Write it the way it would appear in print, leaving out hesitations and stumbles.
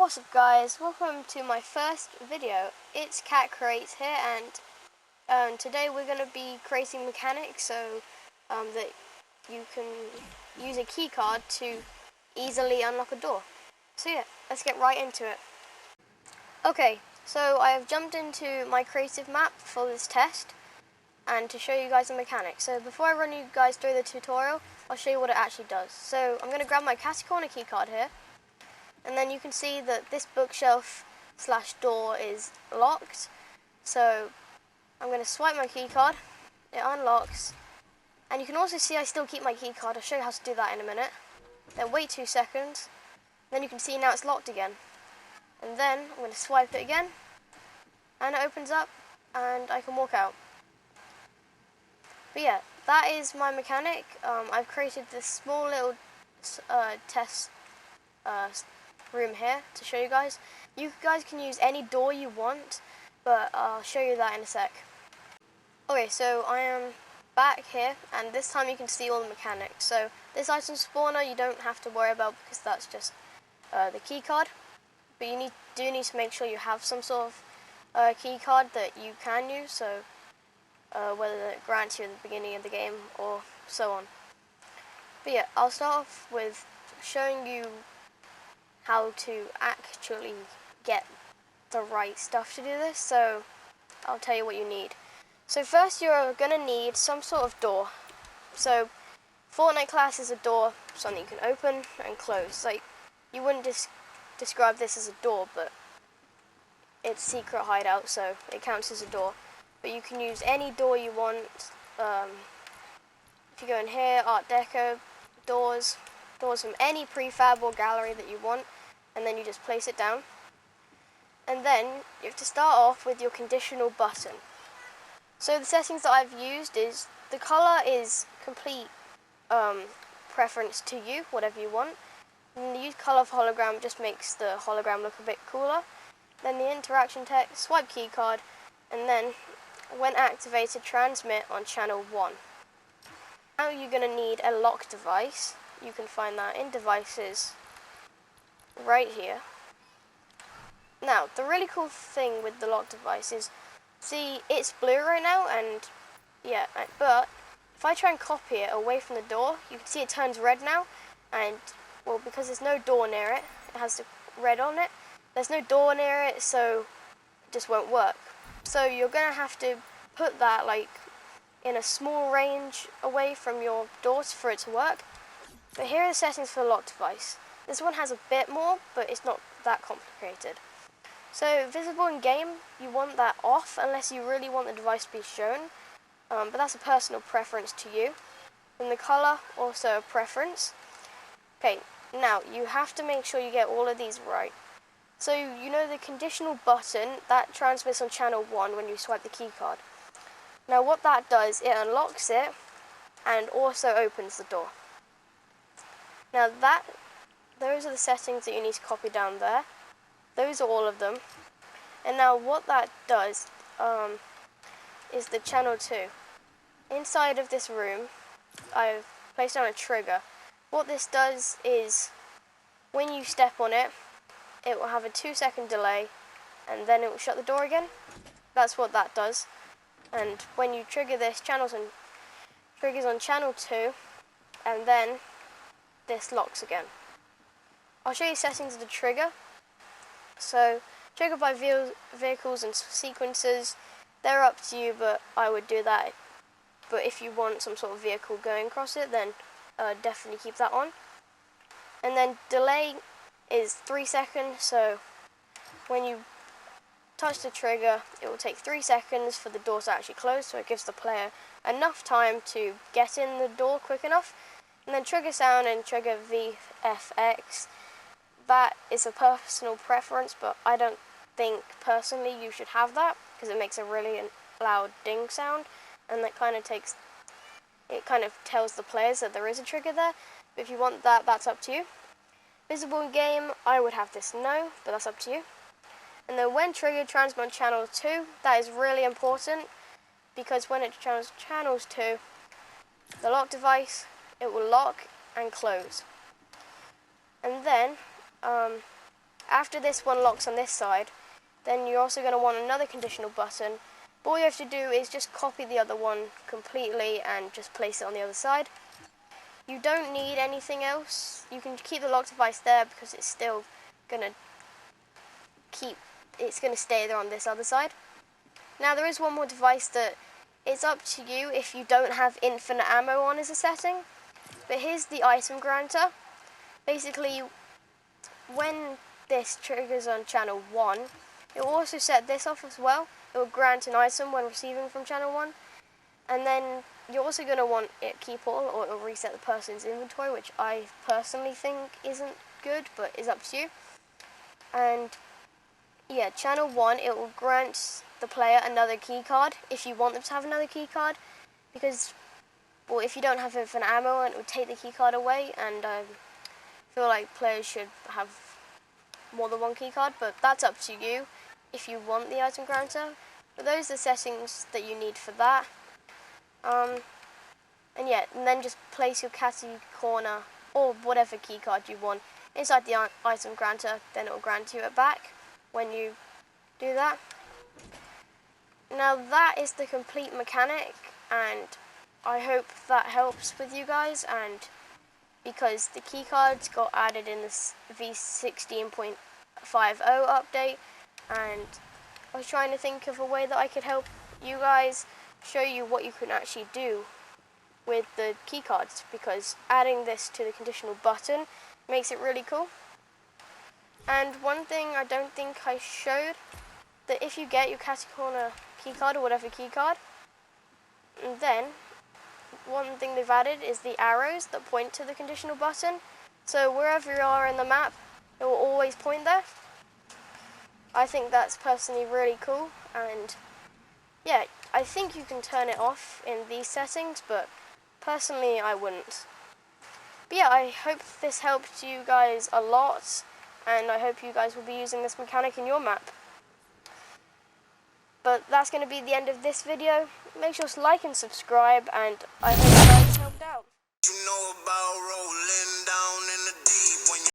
What's up guys, welcome to my first video. It's Cat Creates here, and today we're going to be creating mechanics so that you can use a keycard to easily unlock a door. So yeah, let's get right into it. Okay, so I have jumped into my creative map for this test and to show you guys the mechanics. So before I run you guys through the tutorial, I'll show you what it actually does. So I'm going to grab my Catty Corner keycard here. And then you can see that this bookshelf / door is locked. So I'm going to swipe my keycard, it unlocks. And you can also see I still keep my keycard. I'll show you how to do that in a minute. Then wait 2 seconds. Then you can see now it's locked again. And then I'm going to swipe it again. And it opens up and I can walk out. But yeah, that is my mechanic. I've created this small little test room here to show you guys. You guys can use any door you want, but I'll show you that in a sec. Okay, so I am back here, and this time you can see all the mechanics. So this item spawner you don't have to worry about because that's just the key card, but you do need to make sure you have some sort of key card that you can use, so whether it grants you at the beginning of the game or so on. But yeah, I'll start off with showing you how to actually get the right stuff to do this, so I'll tell you what you need. So first you're going to need some sort of door. So Fortnite class is a door, something you can open and close. Like, you wouldn't describe this as a door, but it's secret hideout, so it counts as a door. But you can use any door you want. If you go in here, Art Deco, doors from any prefab or gallery that you want, and then you just place it down. And then you have to start off with your conditional button. So the settings that I've used is the color is complete preference to you, whatever you want. And the use color for hologram just makes the hologram look a bit cooler. Then the interaction text, swipe keycard, and then when activated, transmit on channel 1. Now you're going to need a lock device. You can find that in devices right here. Now, the really cool thing with the lock device is, see, it's blue right now, and yeah, but if I try and copy it away from the door, you can see it turns red now, and well, because there's no door near it, it has the red on it. There's no door near it, so it just won't work. So you're gonna have to put that like in a small range away from your doors for it to work. But here are the settings for the lock device. This one has a bit more, but it's not that complicated. So visible in game, you want that off unless you really want the device to be shown. But that's a personal preference to you. And the color, also a preference. Okay, now you have to make sure you get all of these right. So you know the conditional button, that transmits on channel 1 when you swipe the keycard. Now what that does, it unlocks it and also opens the door. Now those are the settings that you need to copy down there. Those are all of them. And now what that does is the channel 2. Inside of this room, I've placed down a trigger. What this does is, when you step on it, it will have a 2-second delay, and then it will shut the door again. That's what that does. And when you trigger this, triggers on channel 2, and then this locks again. I'll show you settings of the trigger. So, trigger by vehicles and sequences, they're up to you, but I would do that. But if you want some sort of vehicle going across it, then definitely keep that on. And then delay is 3 seconds, so when you touch the trigger, it will take 3 seconds for the door to actually close, so it gives the player enough time to get in the door quick enough. And then trigger sound and trigger VFX, that is a personal preference, but I don't think personally you should have that because it makes a really loud ding sound, and that kind of tells the players that there is a trigger there. But if you want that, that's up to you. Visible in game, I would have this no, but that's up to you. And then when triggered, transmit on channel 2, that is really important because when it channels 2, the lock device, it will lock and close. And then after this one locks on this side, then you're also going to want another conditional button. But all you have to do is just copy the other one completely and just place it on the other side. You don't need anything else. You can keep the lock device there because it's still going to stay there on this other side. Now there is one more device that it's up to you if you don't have infinite ammo on as a setting. But here's the item granter. Basically, when this triggers on channel 1, it will also set this off as well. It will grant an item when receiving from channel 1. And then you're also going to want it keep all, or it will reset the person's inventory, which I personally think isn't good, but is up to you. And yeah, channel 1, it will grant the player another keycard if you want them to have another keycard, because, well, if you don't have infinite ammo, it will take the keycard away, and I feel like players should have more than one keycard, but that's up to you if you want the item granter. But those are the settings that you need for that. And yeah, and then just place your catty corner or whatever keycard you want inside the item granter, then it will grant you it back when you do that. Now that is the complete mechanic, and I hope that helps with you guys, and because the keycards got added in this v16.50 update, and I was trying to think of a way that I could help you guys, show you what you can actually do with the keycards, because adding this to the conditional button makes it really cool. And one thing I don't think I showed, that if you get your catty corner keycard or whatever keycard, and then one thing they've added is the arrows that point to the conditional button. So wherever you are in the map, it will always point there. I think that's personally really cool, and yeah, I think you can turn it off in these settings, but personally I wouldn't. But yeah, I hope this helped you guys a lot, and I hope you guys will be using this mechanic in your map. But that's going to be the end of this video. Make sure to like and subscribe, and I hope you guys helped out. You know about rolling down in the deep